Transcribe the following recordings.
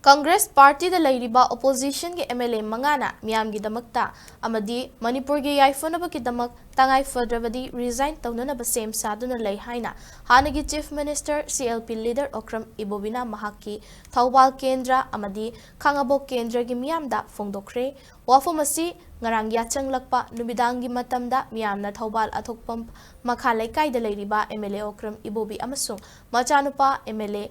Congress Party da Leiriba Opposition ge MLA Mangana miyam gidamakta amadi Manipur ge Yaifonaba gidamak tangai fadrabadi Resign Tounanaba Sem Saduna lay haina hannagi Chief Minister CLP Leader Okram Ibobina mahaki Thawbal Kendra amadi Khangabok Kendra ge miyamda fongdokkhre wafumasi ngarang yachang lakpa nubidangi matamda miyamna Thawbal athokpam makha laikai da Leiriba MLA Okram Ibobi amasung machanupa MLA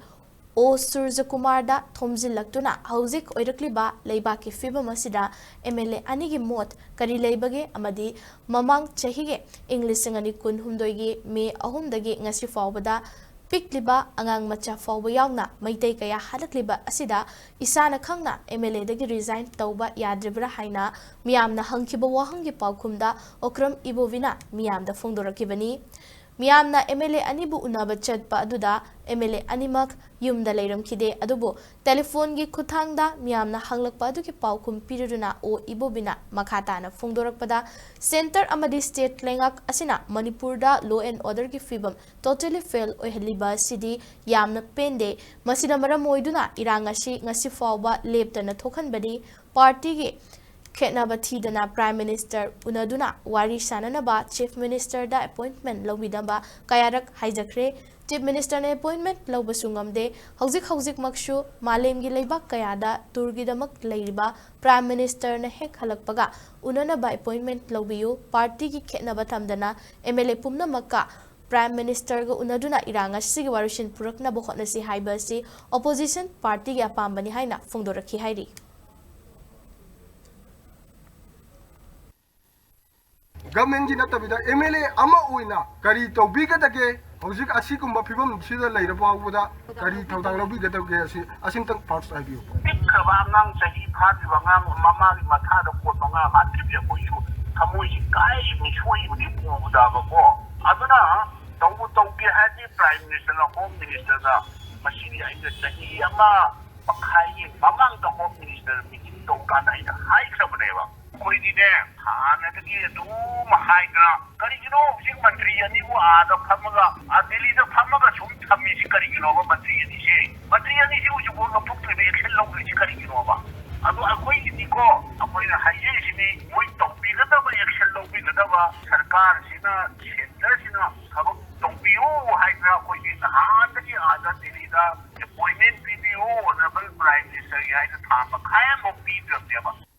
O Surja Kumarda Thomzil Laktuna Hauzik Oirakliba Leibaki Fiba Masida MLA Anigi Mot Kari Leibage Amadi Mamang Chahige English Singani Kun Humdoigi Me Ahumdagi Ngasi Fawbada Pikliba Angang Macha Fawba Yauna Maitei Kaya Halakliba Asida Isana Khangna MLA Dagi Resign Tauba Yadribra Haina Miyamna Hangkiba Wahangi Paukumda Okram Ibovina Miyamda Fongdorakibani Miyamna MLA Anibu Unaba Chatpa Aduda MLA Animak Yumda Leiram Kide Adubo Telephone gi Kuthangda Miyamna Hanglakpa Aduki Paukum Piruna O Ibobina Makhatana Fongdorakpada Center Amadi State Lengak Asina Manipurda Law and Order gi Fibam totally fail Oihaliba Sidi Yamna Pende Masina Maramoiduna Irangasi Ngasi Fawba Leptana Thokanbadi Party gi Khetnaba thidana Prime Minister unaduna wari sananaba Chief Minister da appointment lobidaba kayarak haijakre Chief Minister na appointment lobasungam hauzik makshu malem gi leibak kayada turgidamak leiriba Prime Minister na hek halakpaga unanaba appointment lobiyu party gi khetnaba thamdana MLA pumna makka Prime Minister go unaduna iranga sigi warushin purakna bokhotnasi haibasi opposition party gi apambani haina fongdorakhi hairi Government ji natabida MLA ama uina kari tawbi ka take hojik asi kumba phibam sida leira pawbuda kari thawdang lobi ka take asi asim tang parts ai biu khaba ngang sahi phabi wangang mama gi matha da ko tonga matri bi ko yu thamoi ji kai mi choi uni buda ba ko aduna tawbi haji Prime Minister na Home Minister da masini ai da sahi ama pakhai mamang da Home Minister meeting to ka dai da hai khabne ba koi di ne hana da ki du mahai na kari gino sing mantri ani wo ada phamaga adili da phamaga sum thammi si kari gino ba mantri ani si uju bo na pukte be khel lo ji kari gino ba adu akoi ni ko akoi na haye si ni moi topi ga da ba action lo bi da ba sarkar sina center sina sabak topi o hai na koi ni han da ki ada dili da appointment PPO honorable prime minister ya da thama khaya mo bi da ba